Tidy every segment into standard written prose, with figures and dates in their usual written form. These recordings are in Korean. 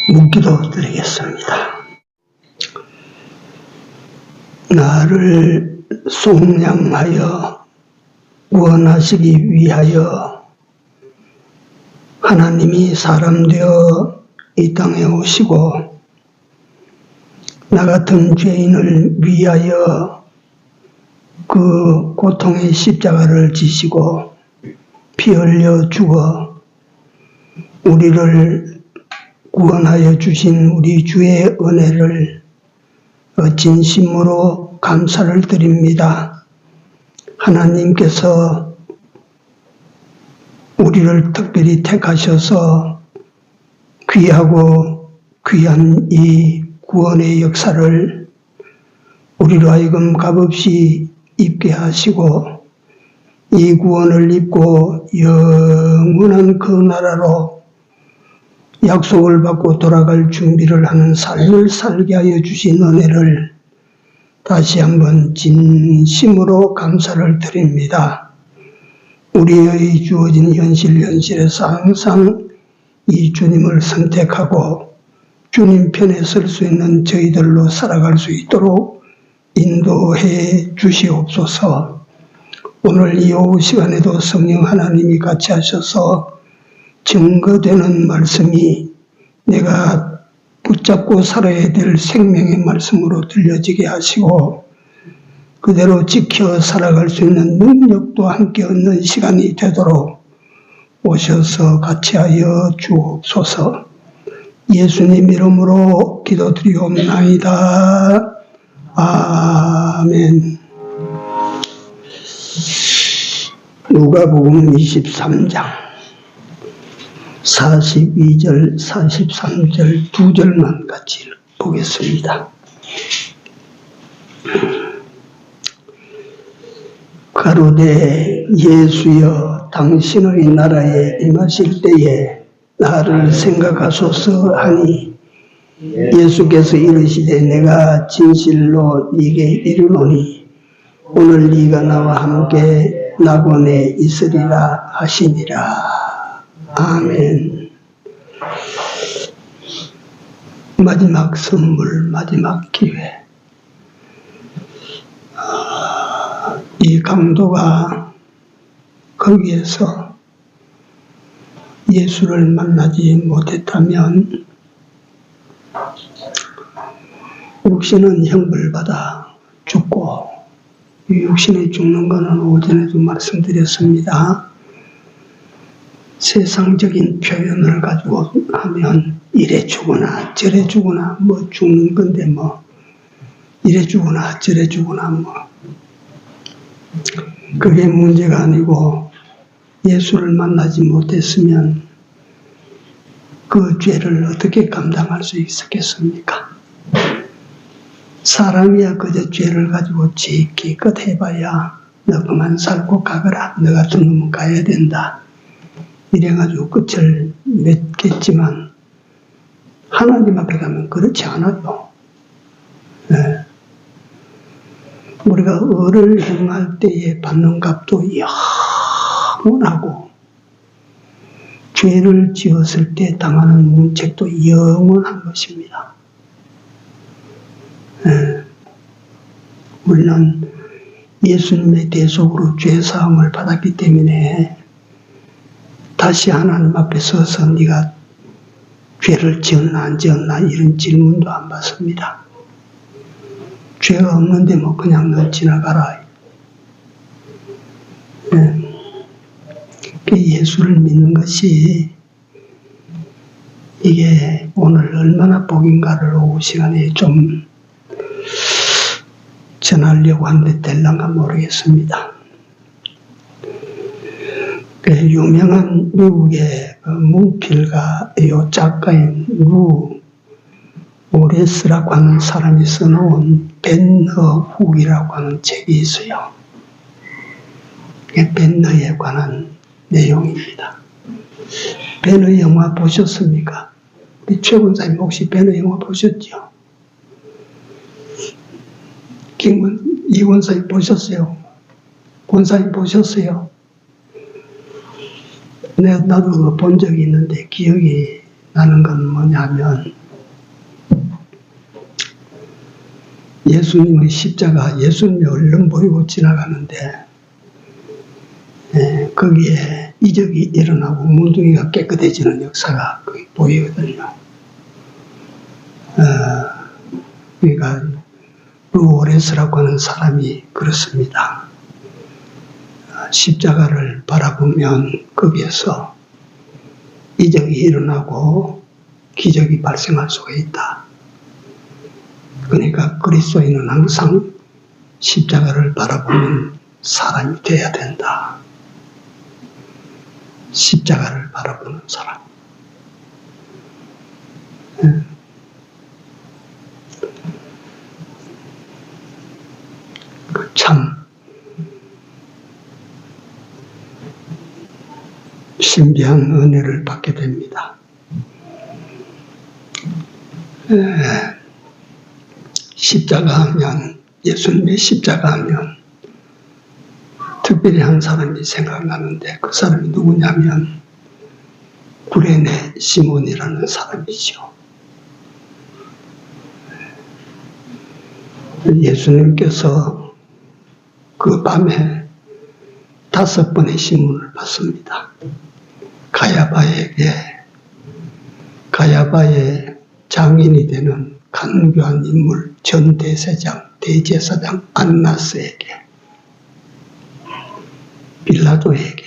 묵기도 드리겠습니다. 나를 속량하여 구원하시기 위하여 하나님이 사람 되어 이 땅에 오시고 나 같은 죄인을 위하여 그 고통의 십자가를 지시고 피 흘려 죽어 우리를 구원하여 주신 우리 주의 은혜를 진심으로 감사를 드립니다. 하나님께서 우리를 특별히 택하셔서 귀하고 귀한 이 구원의 역사를 우리로 하여금 값없이 입게 하시고 이 구원을 입고 영원한 그 나라로 약속을 받고 돌아갈 준비를 하는 삶을 살게 하여 주신 은혜를 다시 한번 진심으로 감사를 드립니다. 우리의 주어진 현실에서 항상 이 주님을 선택하고 주님 편에 설 수 있는 저희들로 살아갈 수 있도록 인도해 주시옵소서. 오늘 이 오후 시간에도 성령 하나님이 같이 하셔서 증거되는 말씀이 내가 붙잡고 살아야 될 생명의 말씀으로 들려지게 하시고 그대로 지켜 살아갈 수 있는 능력도 함께 얻는 시간이 되도록 오셔서 같이 하여 주옵소서. 예수님 이름으로 기도드리옵나이다. 아멘. 누가복음 23장 42절, 43절 두 절만 같이 보겠습니다. 가로되 예수여 당신의 나라에 임하실 때에 나를 생각하소서 하니 예수께서 이르시되 내가 진실로 네게 이르노니 오늘 네가 나와 함께 낙원에 있으리라 하시니라. 아멘. 마지막 선물, 마지막 기회. 이 강도가 거기에서 예수를 만나지 못했다면 육신은 형벌받아 죽고 육신이 죽는 것은 오전에도 말씀드렸습니다. 세상적인 표현을 가지고 하면 이래 죽거나 저래 죽거나 뭐 죽는 건데 뭐 이래 죽거나 저래 죽거나 뭐 그게 문제가 아니고 예수를 만나지 못했으면 그 죄를 어떻게 감당할 수 있었겠습니까? 사람이야 그저 죄를 가지고 지기껏 해봐야 너 그만 살고 가거라. 너 같은 놈은 가야 된다. 이래가지고 끝을 맺겠지만 하나님 앞에 가면 그렇지 않아요. 네. 우리가 을을 행할 때에 받는 값도 영원하고 죄를 지었을 때 당하는 문책도 영원한 것입니다. 네. 우리는 예수님의 대속으로 죄사함을 받았기 때문에 다시 하나님 앞에 서서 네가 죄를 지었나 안 지었나 이런 질문도 안 받습니다. 죄가 없는데 뭐 그냥 너 지나가라. 네. 예수를 믿는 것이 이게 오늘 얼마나 복인가를 오후 시간에 좀 전하려고 하는데 될란가 모르겠습니다. 유명한 미국의 문필가, 작가인 루 오레스라고 하는 사람이 써놓은 벤허훅이라고 하는 책이 있어요. 벤허에 관한 내용입니다. 벤허 영화 보셨습니까? 우리 최 권사님 혹시 벤허 영화 보셨죠? 이 권사님 보셨어요? 권사님 보셨어요? 나도 본 적이 있는데 기억이 나는 건 뭐냐면 예수님의 십자가, 예수님이 얼른 보이고 지나가는데 거기에 이적이 일어나고 문둥이가 깨끗해지는 역사가 거기 보이거든요. 그러니까 루오레스라고 하는 사람이 그렇습니다. 십자가를 바라보면 거기에서 이적이 일어나고 기적이 발생할 수가 있다. 그러니까 그리스도인은 항상 십자가를 바라보는 사람이 되어야 된다. 십자가를 바라보는 사람. 참 신비한 은혜를 받게 됩니다. 십자가 하면, 예수님의 십자가 하면 특별히 한 사람이 생각나는데 그 사람이 누구냐면 구레네 시몬이라는 사람이죠. 예수님께서 그 밤에 5번의 신문을 받습니다. 가야바의 장인이 되는 간교한 인물 전 대제사장 안나스에게, 빌라도에게,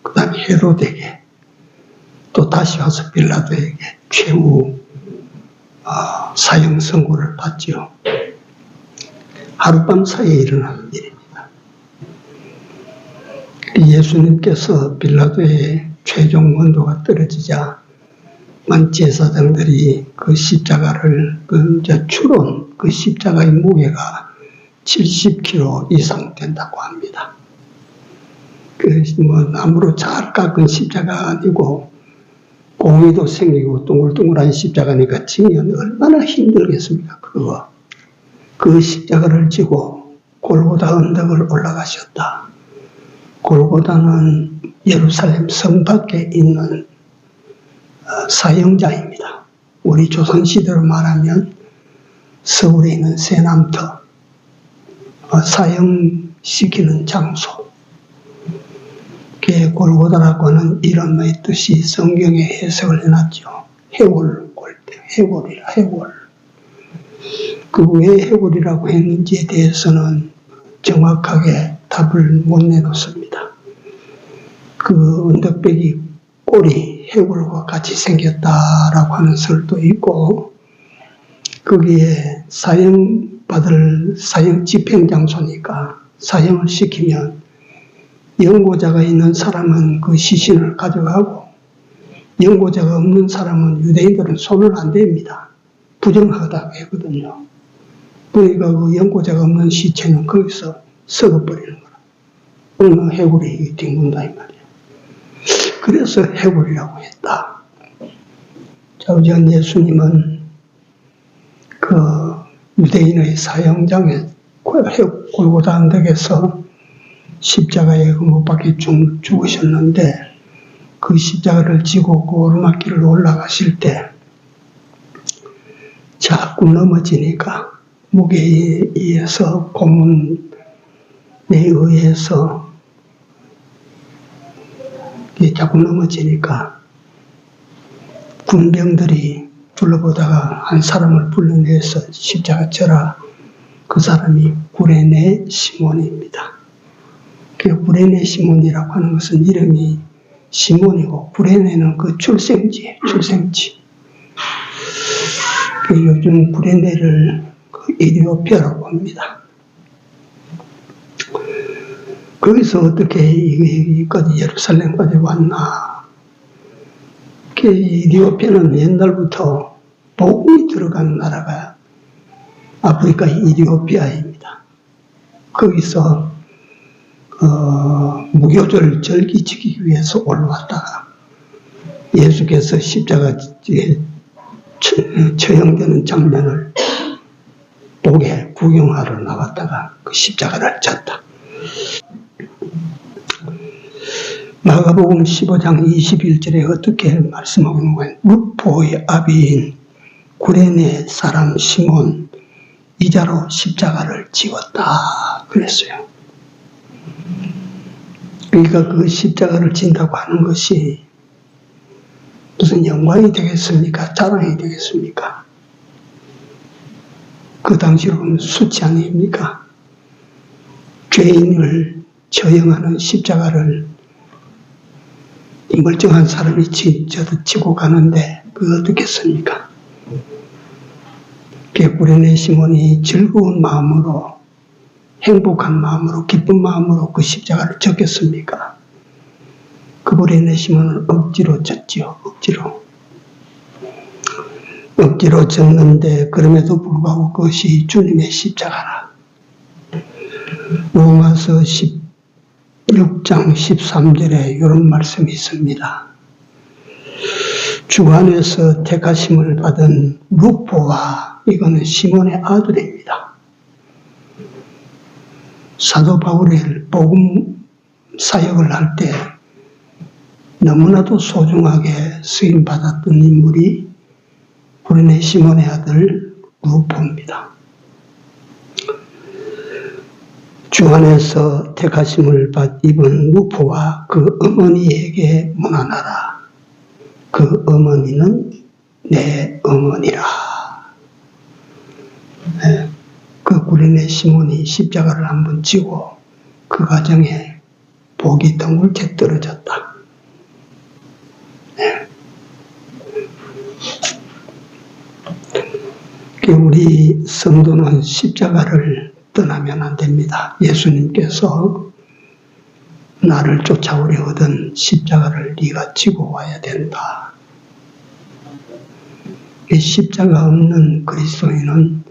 그 다음에 헤롯에게, 또 다시 와서 빌라도에게 최후 사형 선고를 받죠. 하룻밤 사이에 일어나는 일입니다. 예수님께서 빌라도의 최종 원도가 떨어지자 제사장들이 그 십자가를, 추론, 그 십자가의 무게가 70kg 이상 된다고 합니다. 나무로 잘 깎은 십자가가 아니고 공이도 생기고 동글동글한 십자가니까 지면 얼마나 힘들겠습니까, 그거. 그 십자가를 지고 골고다 언덕을 올라가셨다. 골고다는 예루살렘 성 밖에 있는 사형자입니다. 우리 조선시대로 말하면 서울에 있는 세남터, 사형시키는 장소. 그게 골고다라고 하는 이름의 뜻이 성경에 해석을 해놨죠. 해골, 해골이라, 해골. 그 왜 해골이라고 했는지에 대해서는 정확하게 답을 못 내놓습니다. 그 언덕배기 꼴이 해골과 같이 생겼다라고 하는 설도 있고, 거기에 사형 집행장소니까 사형을 시키면 연고자가 있는 사람은 그 시신을 가져가고 연고자가 없는 사람은 유대인들은 손을 안 댑니다. 부정하다고 했거든요. 그러니까 그 연고자가 없는 시체는 거기서 썩어버리는 거라. 어느 해골이 뒹군다 이 말이에요. 그래서 해골이라고 했다. 자, 우선 예수님은 그 유대인의 사형장에 골고다 언덕에서 십자가에 못 박혀 죽으셨는데, 그 십자가를 지고 그 오르막길을 올라가실 때 자꾸 넘어지니까, 무게에 의해서, 고문에 의해서 자꾸 넘어지니까 군병들이 둘러보다가 한 사람을 불러내서 십자가 쳐라. 그 사람이 구레네 시몬입니다. 그 구레네 시몬이라고 하는 것은 이름이 시몬이고, 구레네는 그 출생지. 그 요즘 구레네를 에티오피아라고 합니다. 거기서 어떻게 여기까지 예루살렘까지 왔나? 에티오피아는 옛날부터 복음이 들어간 나라가 아프리카 에티오피아입니다. 거기서 무교절 절기 지키기 위해서 올라왔다가 예수께서 십자가에 처형되는 장면을 보게 구경하러 나왔다가 그 십자가를 졌다. 마가복음 15장 21절에 어떻게 말씀하고 있는 거예요? 루포의 아비인 구레네 사람 시몬 이자로 십자가를 지었다 그랬어요. 그러니까 그 십자가를 진다고 하는 것이 무슨 영광이 되겠습니까? 자랑이 되겠습니까? 그 당시로는 수치 아닙니까? 죄인을 처형하는 십자가를 이 멀쩡한 사람이 지고 가는데 그게 어떻겠습니까? 구레네 시몬이 즐거운 마음으로 행복한 마음으로 기쁜 마음으로 그 십자가를 졌겠습니까? 그 구레네 시몬은 억지로 졌지요. 억지로 졌는데 그럼에도 불구하고 그것이 주님의 십자가라. 로마서 16장 13절에 이런 말씀이 있습니다. 주 안에서 택하심을 받은 루포와 이거는 시몬의 아들입니다. 사도 바울이 복음 사역을 할 때 너무나도 소중하게 쓰임 받았던 인물이 구레네 시몬의 아들 루포입니다. 주 안에서 택하심을 입은 루포와 그 어머니에게 문안하라. 그 어머니는 내 어머니라. 그 구레네 시몬이 십자가를 한번 지고 그 가정에 복이 덩굴째 떨어졌다. 우리 성도는 십자가를 떠나면 안 됩니다. 예수님께서 나를 쫓아오려거든 십자가를 네가 지고 와야 된다. 이 십자가 없는 그리스도인은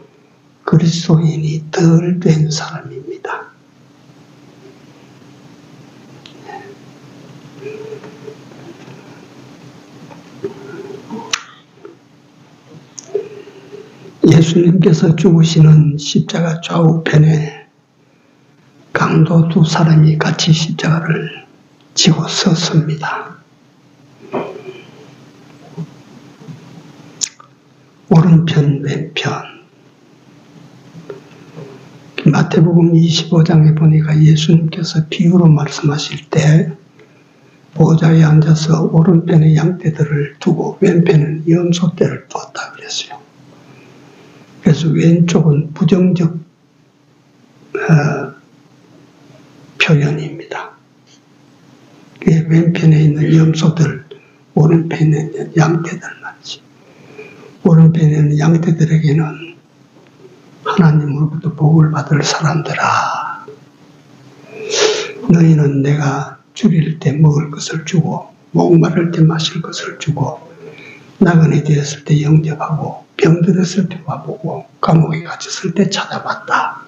그리스도인이 덜 된 사람입니다. 예수님께서 죽으시는 십자가 좌우편에 강도 두 사람이 같이 십자가를 지고 섰습니다. 오른편, 왼편. 마태복음 25장에 보니까 예수님께서 비유로 말씀하실 때 보좌에 앉아서 오른편에 양떼들을 두고 왼편은 염소떼를 두었다 그랬어요. 그래서 왼쪽은 부정적 표현입니다. 왼편에 있는 염소들, 오른편에 있는 양떼들 말이지. 오른편에 있는 양떼들에게는 하나님으로부터 복을 받을 사람들아, 너희는 내가 줄일 때 먹을 것을 주고 목마를 때 마실 것을 주고 나그네 되었을 때 영접하고 병들었을 때 와보고 감옥에 갇혔을 때 찾아봤다.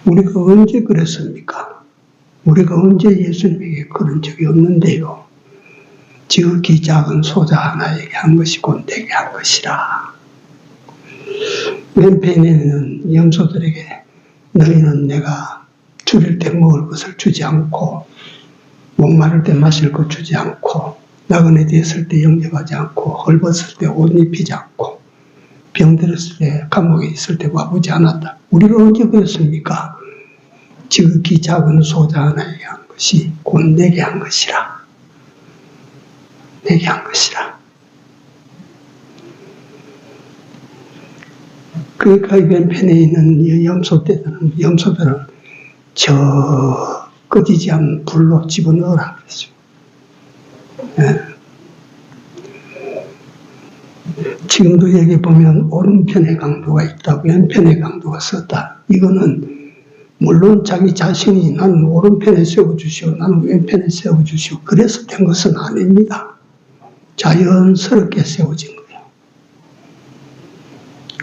우리가 언제 그랬습니까? 우리가 언제 예수님에게 그런 적이 없는데요. 지극히 작은 소자 하나에게 한 것이 곧 내게 한 것이라. 왼편에 있는 염소들에게 너희는 내가 줄일 때 먹을 것을 주지 않고 목마를 때 마실 것 주지 않고 나그네 되었을 때 영접하지 않고 헐벗을 때 옷 입히지 않고 병들었을 때 감옥에 있을 때 와보지 않았다. 우리가 언제 그랬습니까? 지극히 작은 소자 하나에게 한 것이 곧 내게 한 것이라. 내게 한 것이라. 그러니까 왼편에 있는 염소들은 저 꺼지지 않는 불로 집어넣으라 그랬어요. 지금도 여기 보면 오른편에 강도가 있다, 왼편에 강도가 썼다. 이거는 물론 자기 자신이 나는 오른편에 세워주시오, 나는 왼편에 세워주시오. 그래서 된 것은 아닙니다. 자연스럽게 세워진 거예요.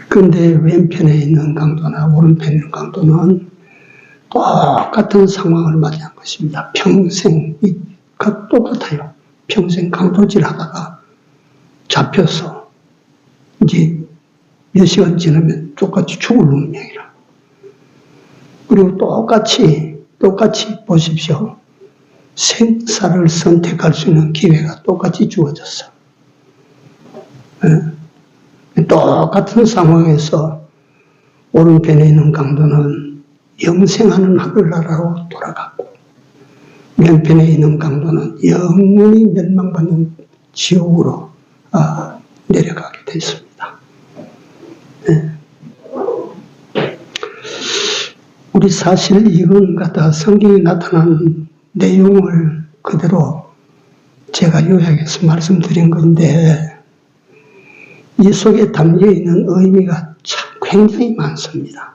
그런데 왼편에 있는 강도나 오른편에 있는 강도는 똑같은 상황을 맞이한 것입니다. 평생 똑같아요. 평생 강도질 하다가 잡혀서 이제 몇 시간 지나면 똑같이 죽을 운명이라. 그리고 똑같이 보십시오. 생사를 선택할 수 있는 기회가 똑같이 주어졌어. 똑같은 상황에서 오른편에 있는 강도는 영생하는 하늘나라로 돌아갔고, 왼편에 있는 강도는 영원히 멸망받는 지옥으로 내려가게 됐습니다. 우리 사실 이건 갖다 성경에 나타난 내용을 그대로 제가 요약해서 말씀드린 건데, 이 속에 담겨 있는 의미가 참 굉장히 많습니다.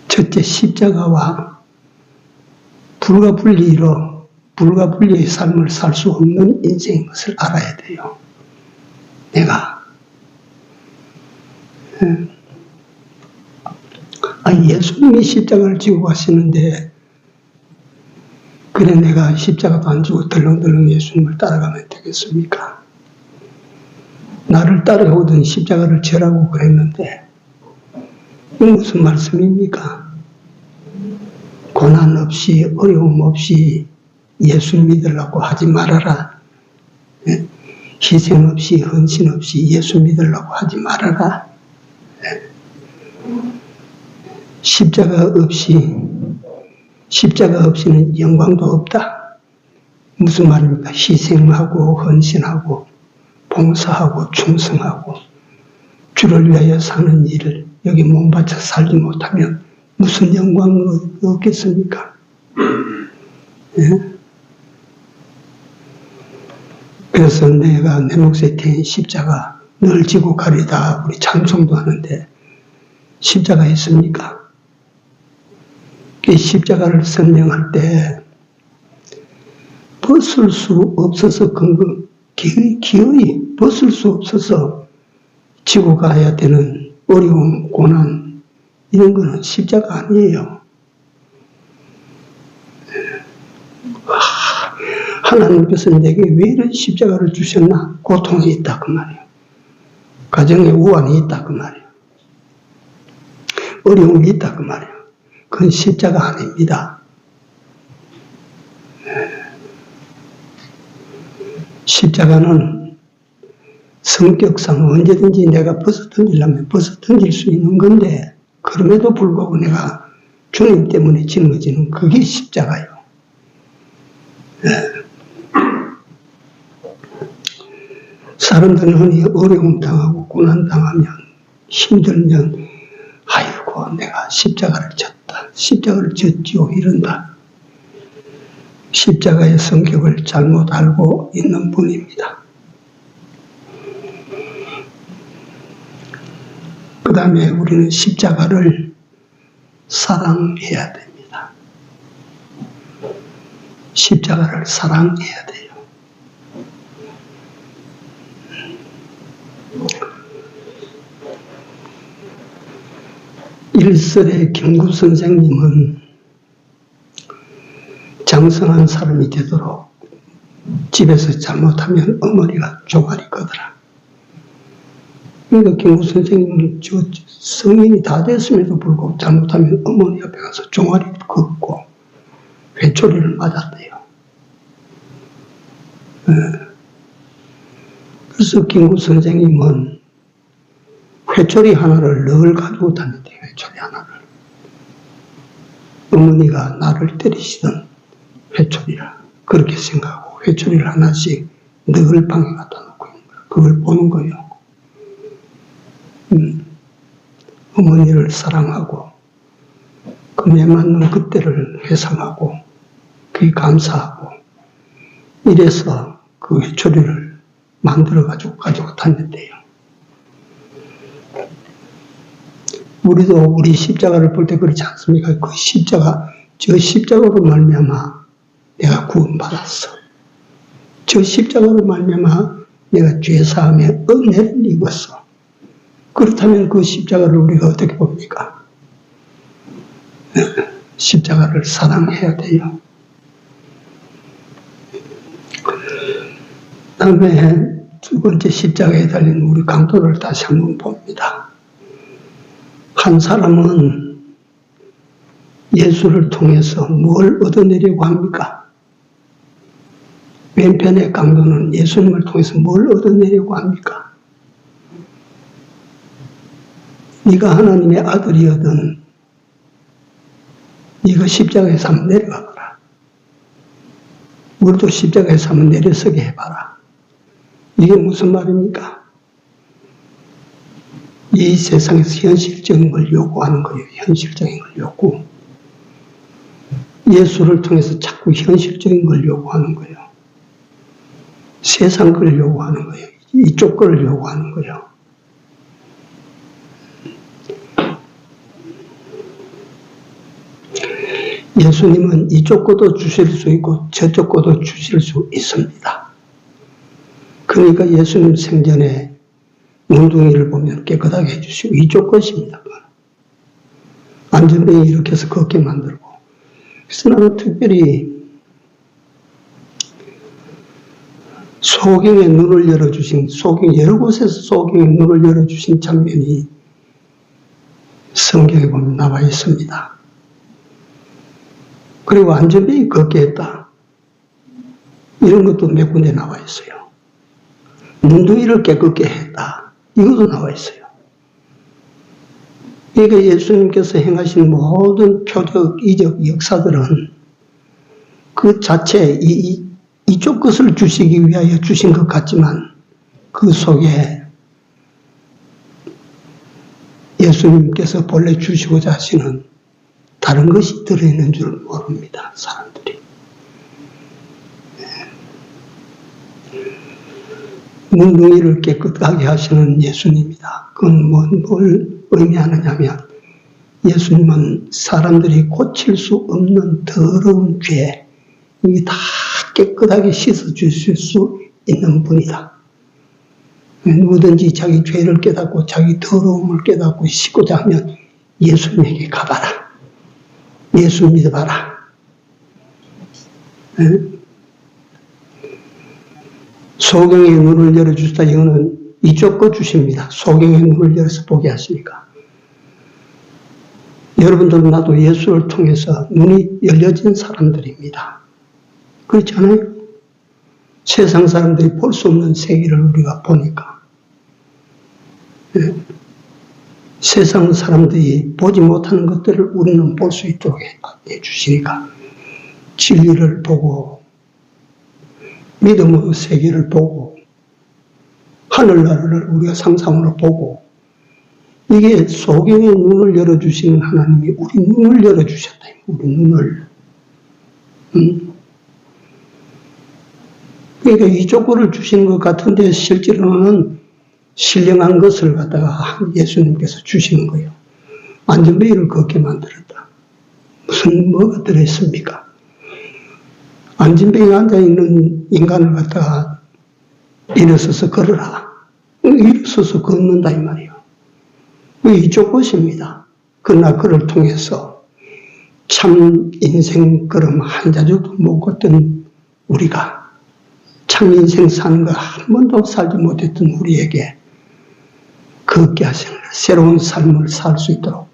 첫째, 십자가와 불가분리의 삶을 살 수 없는 인생인 것을 알아야 돼요. 내가 예수님이 십자가를 지고 가시는데, 그래 내가 십자가도 안 지고 덜렁덜렁 예수님을 따라가면 되겠습니까? 나를 따라오던 십자가를 지라고 그랬는데, 이게 무슨 말씀입니까? 고난 없이 어려움 없이 예수 믿으려고 하지 말아라. 희생 없이 헌신 없이 예수 믿으려고 하지 말아라. 십자가 없이는 영광도 없다. 무슨 말입니까? 희생하고 헌신하고 봉사하고 충성하고 주를 위하여 사는 일을 여기 몸바쳐 살지 못하면 무슨 영광이 없겠습니까? 그래서 내가 내 몫에 태인 십자가 늘 지고 가리다 우리 찬송도 하는데, 십자가 있습니까? 이 십자가를 설명할 때 벗을 수 없어서 기어이 벗을 수 없어서 지고 가야 되는 어려움, 고난, 이런 거는 십자가 아니에요. 하나님께서 내게 왜 이런 십자가를 주셨나? 고통이 있다 그 말이에요. 가정에 우환이 있다 그 말이에요. 어려움이 있다 그 말이에요. 그건 십자가 아닙니다. 십자가는 성격상 언제든지 내가 벗어던지려면 벗어던질 수 있는 건데, 그럼에도 불구하고 내가 주님 때문에 짊어지는 그게 십자가예요. 사람들은 흔히 어려움 당하고 고난 당하면 힘들면 아이고 내가 십자가를 졌다, 십자가를 졌지요 이런다. 십자가의 성격을 잘못 알고 있는 분입니다. 그 다음에 우리는 십자가를 사랑해야 됩니다. 십자가를 사랑해야 돼요. 일설의 경구 선생님은 장성한 사람이 되도록 집에서 잘못하면 어머니가 종아리 끄더라. 그러니까 경구 선생님은 성인이 다 됐음에도 불구하고 잘못하면 어머니 앞에 가서 종아리 긋고 회초리를 맞았대요. 그래서 경구 선생님은 회초리 하나를 늘 가지고 다녔대요. 회초리 하나를. 어머니가 나를 때리시던 회초리라 그렇게 생각하고 회초리를 하나씩 늘 방에 갖다 놓고 있는 거야. 그걸 보는 거예요. 어머니를 사랑하고 금에 맞는 그때를 회상하고 그게 감사하고 이래서 그 회초리를 만들어 가지고 다녔대요. 우리도 우리 십자가를 볼 때 그렇지 않습니까? 그 십자가, 저 십자가로 말미암아 내가 구원받았어. 저 십자가로 말미암아 내가 죄사함의 은혜를 입었어. 그렇다면 그 십자가를 우리가 어떻게 봅니까? 십자가를 사랑해야 돼요. 그 다음에 두 번째 십자가에 달린 우리 강도를 다시 한번 봅니다. 한 사람은 예수를 통해서 뭘 얻어내려고 합니까? 왼편의 강도는 예수님을 통해서 뭘 얻어내려고 합니까? 네가 하나님의 아들이거든 네가 십자가에서 한번 내려가 봐라. 우리도 십자가에서 한번 내려서게 해봐라. 이게 무슨 말입니까? 이 세상에서 현실적인 걸 요구하는 거예요. 현실적인 걸 요구. 예수를 통해서 자꾸 현실적인 걸 요구하는 거예요. 세상 걸 요구하는 거예요. 이쪽 걸 요구하는 거예요. 예수님은 이쪽 것도 주실 수 있고 저쪽 것도 주실 수 있습니다. 그러니까 예수님 생전에 문둥이를 보면 깨끗하게 해주시고 이쪽 것입니다. 안전뱅이 이렇게 해서 걷게 만들고. 그래서 나는 특별히 소경의 눈을 열어주신, 여러 곳에서 소경의 눈을 열어주신 장면이 성경에 보면 나와 있습니다. 그리고 안전뱅이 걷게 했다. 이런 것도 몇 군데 나와 있어요. 문둥이를 깨끗게 했다. 이것도 나와 있어요. 그러니까 예수님께서 행하신 모든 표적, 이적, 역사들은 그 자체 이쪽 것을 주시기 위하여 주신 것 같지만 그 속에 예수님께서 본래 주시고자 하시는 다른 것이 들어있는 줄 모릅니다. 사람들이. 문둥이를 깨끗하게 하시는 예수님이다. 그건 뭘 의미하느냐면 예수님은 사람들이 고칠 수 없는 더러운 죄, 이게 다 깨끗하게 씻어주실 수 있는 분이다. 누구든지 자기 죄를 깨닫고 자기 더러움을 깨닫고 씻고자 하면 예수님에게 가봐라. 예수 믿어봐라. 소경의 눈을 열어주시다. 이거는 이쪽 거 주십니다. 소경의 눈을 열어서 보게 하시니까. 여러분들은 나도 예수를 통해서 눈이 열려진 사람들입니다. 그렇지 않아요? 세상 사람들이 볼 수 없는 세계를 우리가 보니까. 세상 사람들이 보지 못하는 것들을 우리는 볼 수 있도록 해주시니까 진리를 보고 믿음의 세계를 보고 하늘나라를 우리가 상상으로 보고 이게 소경의 눈을 열어주시는 하나님이 우리 눈을 열어주셨다. 우리 눈을. 그러니까 이쪽 거를 주시는 것 같은데 실제로는 신령한 것을 갖다가 예수님께서 주시는 거예요. 안전뱅이를 걷게 만들었다. 무슨 뭐가 들어있습니까? 안전뱅이에 앉아있는 인간을 갖다가 일어서서 걸어라. 일어서서 걷는다 이 말이에요. 이쪽 것입니다. 그러나 그를 통해서 참 인생 걸음 한 자족도 못 걷던 우리가 참 인생 사는 거 한 번도 살지 못했던 우리에게 걷게 하시는 새로운 삶을 살 수 있도록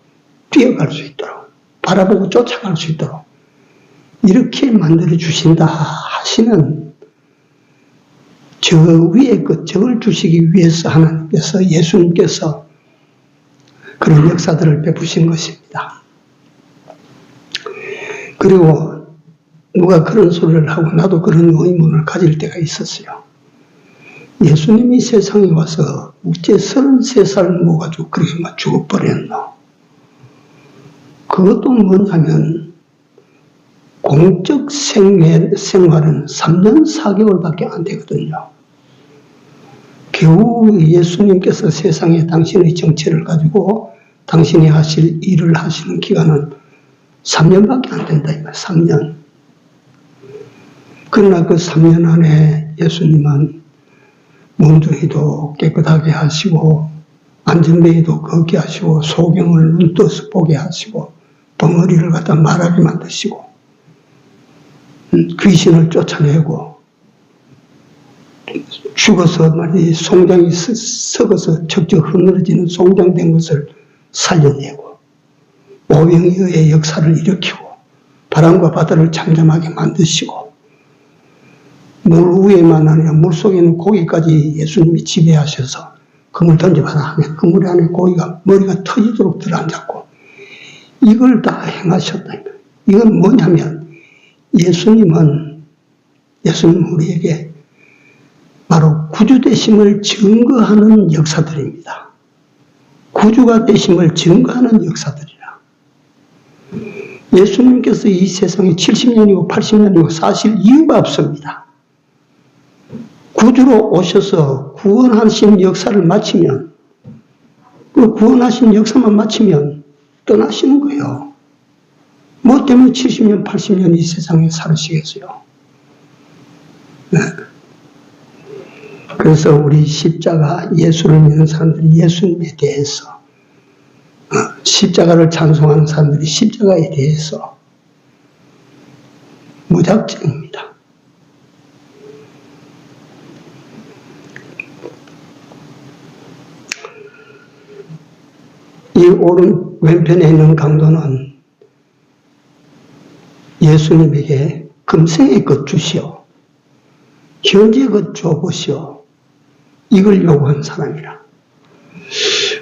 뛰어갈 수 있도록 바라보고 쫓아갈 수 있도록 이렇게 만들어 주신다 하시는 저 위에 것 저걸 주시기 위해서 하나님께서 예수님께서 그런 역사들을 베푸신 것입니다. 그리고 누가 그런 소리를 하고 나도 그런 의문을 가질 때가 있었어요. 예수님이 세상에 와서 어째 33살 먹어가지고 그렇게 막 죽어버렸노? 그것도 뭐냐면 공적 생활은 3년 4개월밖에 안 되거든요. 겨우 예수님께서 세상에 당신의 정체를 가지고 당신이 하실 일을 하시는 기간은 3년밖에 안 된다. 3년. 그러나 그 3년 안에 예수님은 문둥이도 깨끗하게 하시고 안전뱅이도 걷게 하시고 소경을 눈떠서 보게 하시고 벙어리를 갖다 말하게 만드시고 귀신을 쫓아내고 죽어서 말이 송장이 썩어서 척척 흐느러지는 송장된 것을 살려내고 오병이어의 역사를 일으키고 바람과 바다를 잠잠하게 만드시고 물 위에만 아니라 물 속에 있는 고기까지 예수님이 지배하셔서 그물 던져봐라 하면 그 물 안에 고기가 머리가 터지도록 들어앉았고 이걸 다 행하셨다. 이건 뭐냐면 예수님은 우리에게 바로 구주 되심을 증거하는 역사들입니다. 구주가 되심을 증거하는 역사들이라. 예수님께서 이 세상에 70년이고 80년이고 사실 이유가 없습니다. 구주로 오셔서 구원하신 역사를 마치면 그 구원하신 역사만 마치면 떠나시는 거예요. 뭐 때문에 70년, 80년 이 세상에 살으시겠어요? 네. 그래서 우리 십자가 예수를 믿는 사람들이 예수님에 대해서 십자가를 찬송하는 사람들이 십자가에 대해서 무작정입니다. 이 오른 왼편에 있는 강도는 예수님에게 금생의 것 주시오, 현재의 것 줘보시오, 이걸 요구한 사람이라.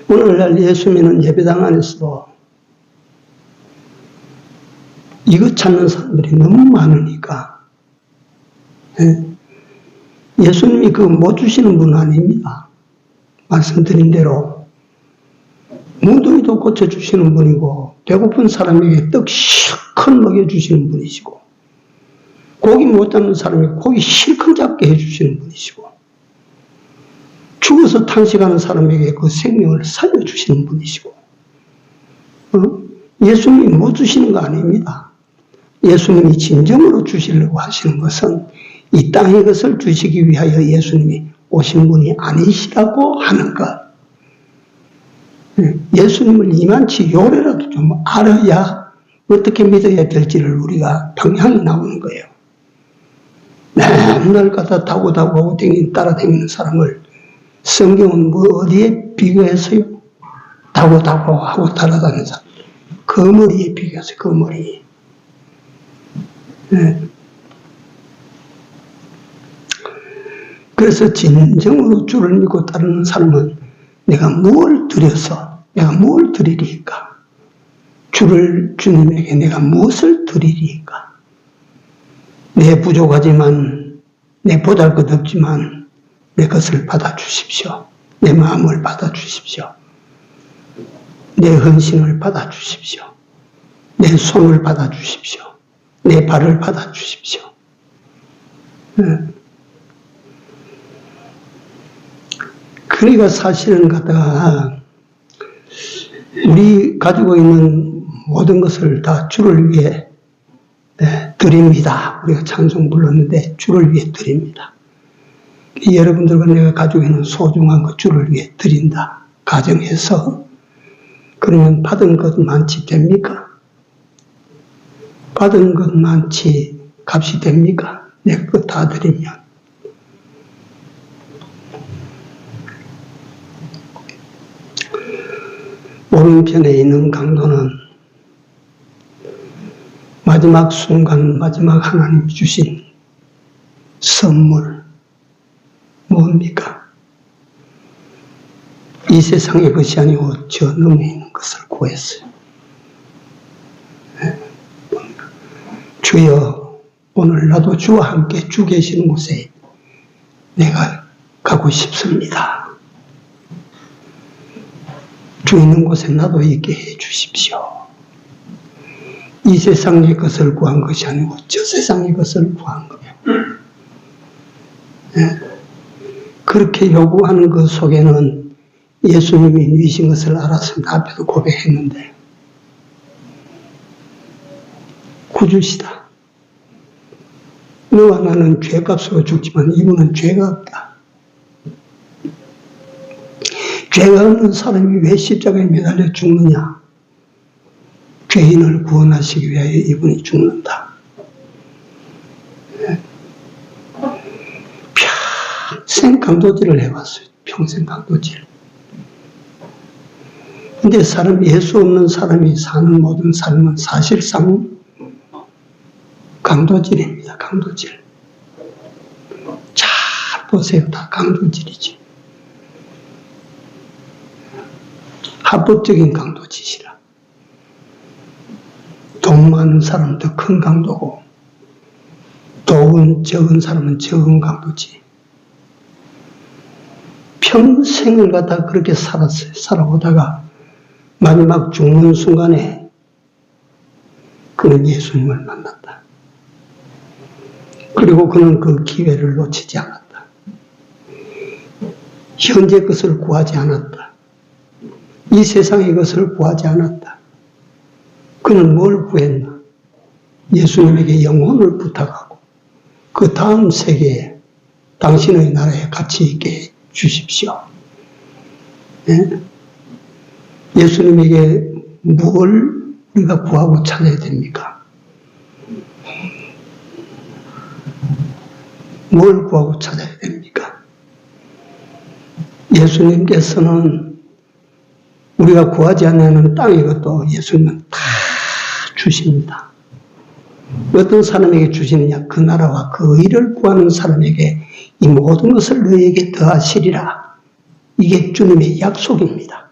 오늘날 예수 믿는 예배당 안에서도 이것 찾는 사람들이 너무 많으니까 예수님이 그 못 주시는 분은 아닙니다. 말씀드린 대로 무더위도 고쳐주시는 분이고 배고픈 사람에게 떡 실컷 먹여주시는 분이시고 고기 못 잡는 사람에게 고기 실컷 잡게 해주시는 분이시고 죽어서 탄식하는 사람에게 그 생명을 살려주시는 분이시고 예수님이 못 주시는 거 아닙니다. 예수님이 진정으로 주시려고 하시는 것은 이 땅의 것을 주시기 위하여 예수님이 오신 분이 아니시라고 하는 것. 예수님을 이만치 요래라도 좀 알아야 어떻게 믿어야 될지를 우리가 방향이 나오는 거예요. 맨날 가다 타고 따라다니는 사람을 성경은 뭐 어디에 비교해서요? 타고 하고 따라다니는 사람. 그 머리에 비교해서 그 머리. 네. 그래서 진정으로 주를 믿고 따르는 사람은 내가 뭘 드리리까? 주님에게 내가 무엇을 드리리까? 내 부족하지만, 내 보잘것없지만, 내 것을 받아주십시오. 내 마음을 받아주십시오. 내 헌신을 받아주십시오. 내 손을 받아주십시오. 내 발을 받아주십시오. 그러니까 사실은 갖다가 우리 가지고 있는 모든 것을 다 주를 위해 드립니다. 우리가 찬송 불렀는데 주를 위해 드립니다. 여러분들과 내가 가지고 있는 소중한 것 주를 위해 드린다 가정해서 그러면 받은 것만치 됩니까? 받은 것만치 값이 됩니까? 내 것 다 드리면. 오른편에 있는 강도는 마지막 순간, 마지막 하나님이 주신 선물, 뭡니까? 이 세상의 것이 아니고 저 너머에 있는 것을 구했어요. 주여, 오늘 나도 주와 함께 주 계시는 곳에 내가 가고 싶습니다. 주 있는 곳에 나도 있게 해 주십시오. 이 세상의 것을 구한 것이 아니고 저 세상의 것을 구한 거예요. 그렇게 요구하는 그 속에는 예수님이 누이신 것을 알았습니다. 앞에도 고백했는데 구주시다. 너와 나는 죄값으로 죽지만 이분은 죄가 없다. 죄가 없는 사람이 왜 십자가에 매달려 죽느냐? 죄인을 구원하시기 위하여 이분이 죽는다. 평생 강도질을 해왔어요. 평생 강도질. 근데 예수 없는 사람이 사는 모든 삶은 사실상 강도질입니다. 강도질. 잘 보세요. 다 강도질이지. 합법적인 강도짓이라. 돈 많은 사람은 더 큰 강도고, 돈 적은 사람은 적은 강도지. 평생을 갖다 그렇게 살았어요. 살아오다가 마지막 죽는 순간에 그는 예수님을 만났다. 그리고 그는 그 기회를 놓치지 않았다. 현재 것을 구하지 않았다. 이 세상의 것을 구하지 않았다. 그는 뭘 구했나? 예수님에게 영혼을 부탁하고 그 다음 세계에 당신의 나라에 같이 있게 주십시오. 네? 예수님에게 뭘 우리가 구하고 찾아야 됩니까? 뭘 구하고 찾아야 됩니까? 예수님께서는 우리가 구하지 않는 땅의 것도 예수님은 다 주십니다. 어떤 사람에게 주시느냐? 그 나라와 그 의를 구하는 사람에게 이 모든 것을 너희에게 더하시리라. 이게 주님의 약속입니다.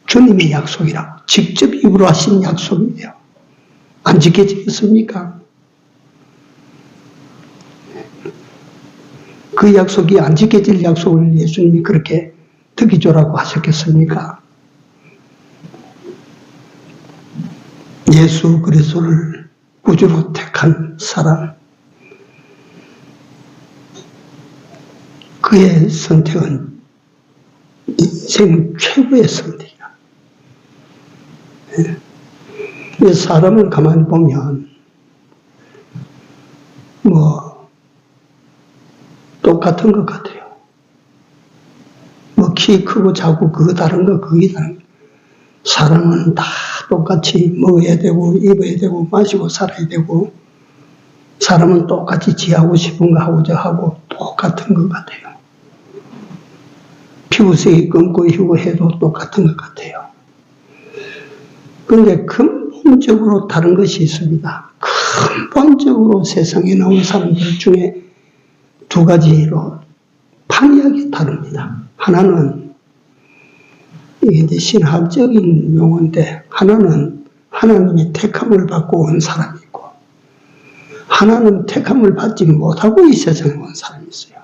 주님의 약속이라고. 직접 입으로 하신 약속이에요. 안 지켜지겠습니까? 그 약속이 안 지켜질 약속을 예수님이 그렇게 득이조라고 하셨겠습니까? 예수 그리스도를 구주로 택한 사람, 그의 선택은 인생 최고의 선택이다. 네. 사람을 가만히 보면 똑같은 것 같아요. 키 크고 작고 그거 다른 거 그게 다른 거. 사람은 다 똑같이 먹어야 되고 입어야 되고 마시고 살아야 되고, 사람은 똑같이 지하고 싶은 거 하고자 하고 똑같은 것 같아요. 피부색이 검고 희고 해도 똑같은 것 같아요. 그런데 근본적으로 다른 것이 있습니다. 근본적으로 세상에 나온 사람들 중에 두 가지로 판이하게 다릅니다. 하나는 이게 이제 신학적인 용어인데, 하나는 하나님의 택함을 받고 온 사람이 있고, 하나는 택함을 받지 못하고 이 세상에 온 사람이 있어요.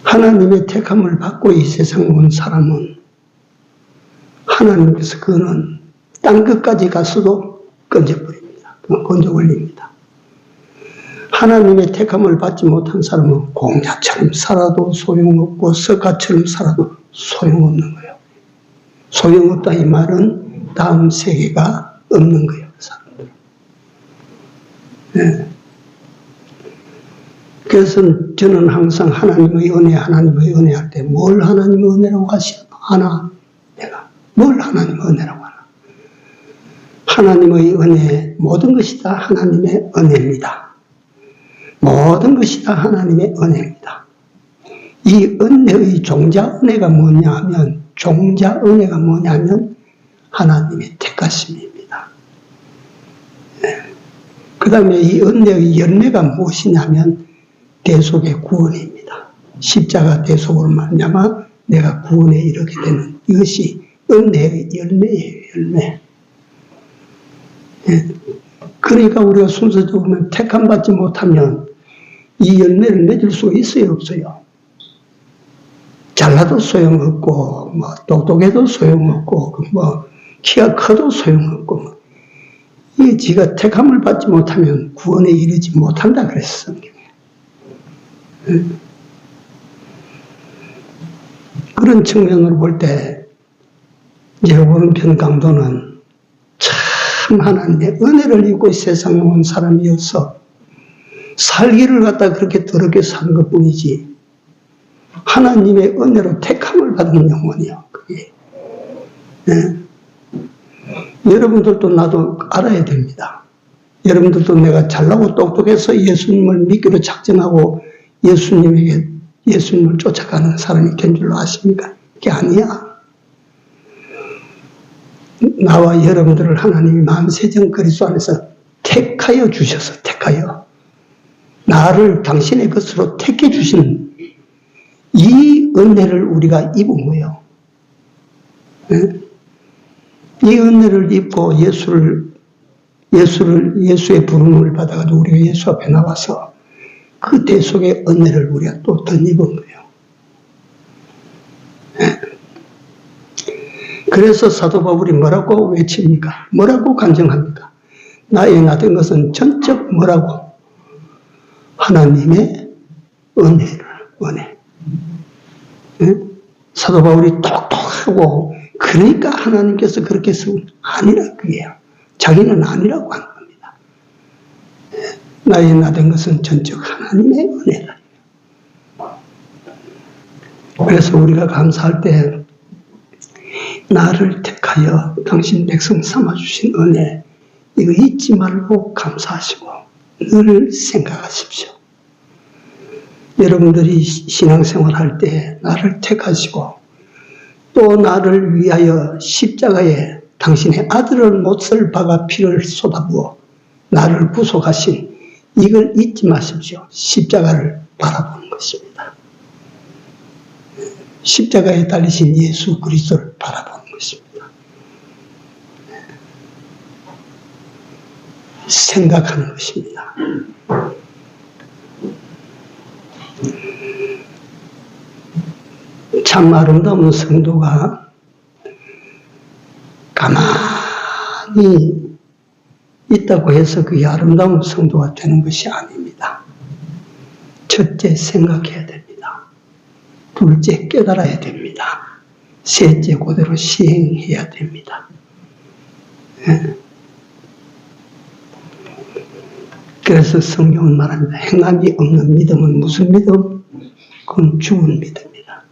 하나님의 택함을 받고 이 세상에 온 사람은 하나님께서 그는 땅 끝까지 갔어도 건져버립니다. 건져 올립니다. 하나님의 택함을 받지 못한 사람은 공자처럼 살아도 소용없고 석가처럼 살아도 소용없는 거예요. 소용없다 이 말은 다음 세계가 없는 거예요. 그 사람들은. 네. 그래서 저는 항상 하나님의 은혜 할 때 뭘 하나님의 은혜라고 하나? 내가 뭘 하나님의 은혜라고 하나? 하나님의 은혜, 모든 것이 다 하나님의 은혜입니다. 모든 것이 다 하나님의 은혜입니다. 이 은혜의 종자 은혜가 뭐냐면, 하나님의 택하심입니다. 네. 그 다음에 이 은혜의 열매가 무엇이냐면 대속의 구원입니다. 십자가 대속으로 말미암아 내가 구원에 이르게 되는, 이것이 은혜의 열매예요. 열매. 네. 그러니까 우리가 순서적으로 택함 받지 못하면 이 열매를 맺을 수가 있어요, 없어요? 잘나도 소용없고, 똑똑해도 소용없고, 키가 커도 소용없고, 이게 지가 택함을 받지 못하면 구원에 이르지 못한다 그랬어, 성경에. 그런 측면으로 볼 때, 이제 오른편 강도는 참 하나님의 은혜를 입고 이 세상에 온 사람이어서 살기를 갖다 그렇게 더럽게 사는 것 뿐이지, 하나님의 은혜로 택함을 받은 영혼이요, 그게. 네. 여러분들도 나도 알아야 됩니다. 여러분들도 내가 잘나고 똑똑해서 예수님을 믿기로 작정하고 예수님을 쫓아가는 사람이 된 줄로 아십니까? 그게 아니야. 나와 여러분들을 하나님이 만세전 그리스도 안에서 택하여 주셔서 택하여 나를 당신의 것으로 택해 주시는 이 은혜를 우리가 입은 거예요. 네? 이 은혜를 입고 예수의 부름을 받아가지고 우리가 예수 앞에 나와서 그 대속의 은혜를 우리가 또 덧입은 거예요. 네? 그래서 사도 바울이 뭐라고 외칩니까? 뭐라고 간증합니까? 나의 나된 것은 전적 뭐라고? 하나님의 은혜. 네? 사도 바울이 똑똑하고 그러니까 하나님께서 그렇게 쓰고 아니라 그게요. 자기는 아니라고 하는 겁니다. 네? 나의 나된 것은 전적 하나님의 은혜다. 그래서 우리가 감사할 때 나를 택하여 당신 백성 삼아주신 은혜 이거 잊지 말고 감사하시고 늘 생각하십시오. 여러분들이 신앙생활 할 때 나를 택하시고 또 나를 위하여 십자가에 당신의 아들을 못을 박아 피를 쏟아부어 나를 구속하신 이걸 잊지 마십시오. 십자가를 바라보는 것입니다. 십자가에 달리신 예수 그리스도를 바라보는 것입니다. 생각하는 것입니다. 참 아름다운 성도가 가만히 있다고 해서 그게 아름다운 성도가 되는 것이 아닙니다. 첫째 생각해야 됩니다. 둘째 깨달아야 됩니다. 셋째 그대로 시행해야 됩니다. 네. 그래서 성경은 말합니다. 행함이 없는 믿음은 무슨 믿음? 그건 죽은 믿음이다.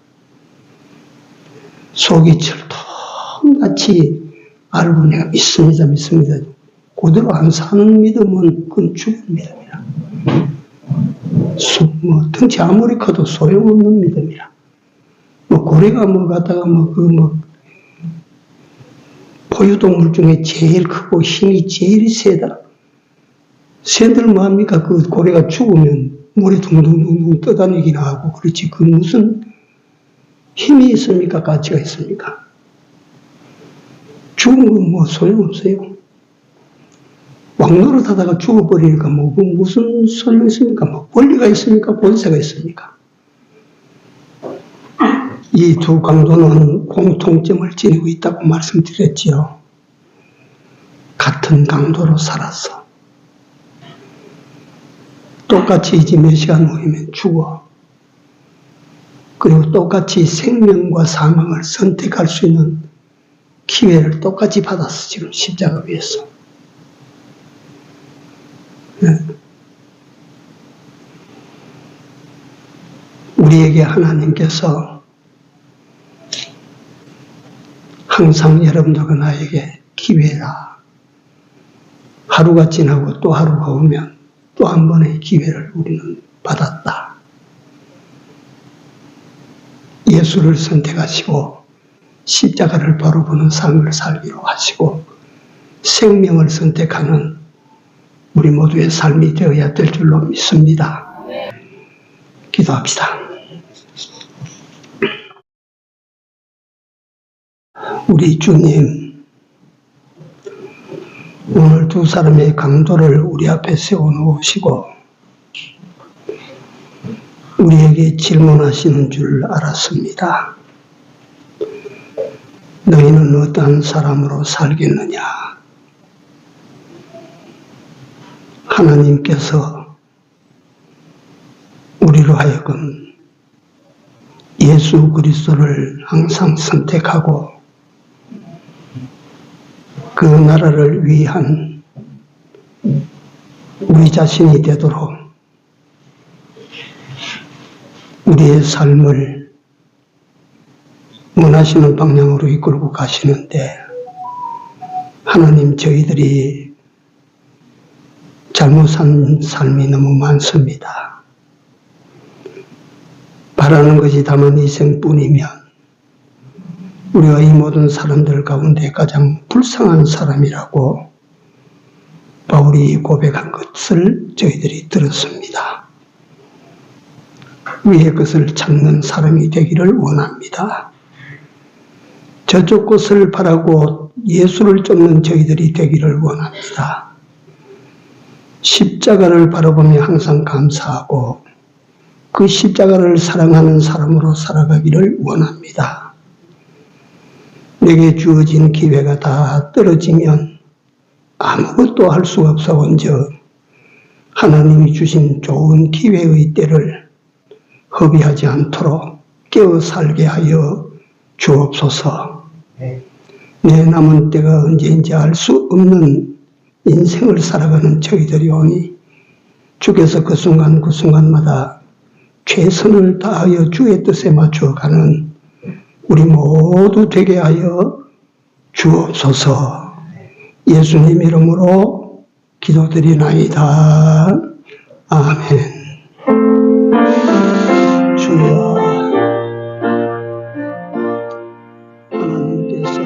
속이 철통같이 알고 내가 믿습니다. 그대로 안 사는 믿음은 그건 죽은 믿음이다. 덩치 아무리 커도 소용없는 믿음이라. 고래가 갖다가 포유동물 중에 제일 크고 힘이 제일 세다. 새들 뭐합니까? 그 고래가 죽으면 물에 둥둥둥둥 떠다니기나 하고 그렇지. 그 무슨 힘이 있습니까? 가치가 있습니까? 죽은 건 소용없어요. 왕노릇 하다가 죽어버리니까 무슨 소용이 있습니까? 권리가 있습니까? 권세가 있습니까? 이 두 강도는 공통점을 지니고 있다고 말씀드렸지요. 같은 강도로 살았어. 똑같이 이제 몇 시간 후이면 죽어. 그리고 똑같이 생명과 사망을 선택할 수 있는 기회를 똑같이 받았어. 지금 십자가 위에서. 네. 우리에게 하나님께서 항상 여러분들과 나에게 기회라. 하루가 지나고 또 하루가 오면 또 한 번의 기회를 우리는 받았다. 예수를 선택하시고 십자가를 바로 보는 삶을 살기로 하시고 생명을 선택하는 우리 모두의 삶이 되어야 될 줄로 믿습니다. 기도합시다. 우리 주님, 오늘 두 사람의 강도를 우리 앞에 세워놓으시고 우리에게 질문하시는 줄 알았습니다. 너희는 어떠한 사람으로 살겠느냐? 하나님께서 우리로 하여금 예수 그리스도를 항상 선택하고 그 나라를 위한 우리 자신이 되도록 우리의 삶을 원하시는 방향으로 이끌고 가시는데 하나님 저희들이 잘못 산 삶이 너무 많습니다. 바라는 것이 다만 이생뿐이면 우리가 이 모든 사람들 가운데 가장 불쌍한 사람이라고 바울이 고백한 것을 저희들이 들었습니다. 위의 것을 찾는 사람이 되기를 원합니다. 저쪽 것을 바라고 예수를 쫓는 저희들이 되기를 원합니다. 십자가를 바라보며 항상 감사하고 그 십자가를 사랑하는 사람으로 살아가기를 원합니다. 내게 주어진 기회가 다 떨어지면 아무것도 할 수가 없어 온저 하나님이 주신 좋은 기회의 때를 허비하지 않도록 깨어 살게 하여 주옵소서. 내 남은 때가 언제인지 알 수 없는 인생을 살아가는 저희들이 오니 주께서 그 순간 그 순간마다 최선을 다하여 주의 뜻에 맞춰가는 우리 모두 되게 하여 주옵소서. 예수님 이름으로 기도드리나이다. 아멘. 주여, 하나님께서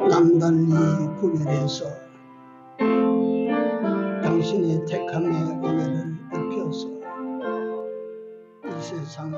남달리 구별해서 당신의 택함의 은혜를 입혀서 이 세상에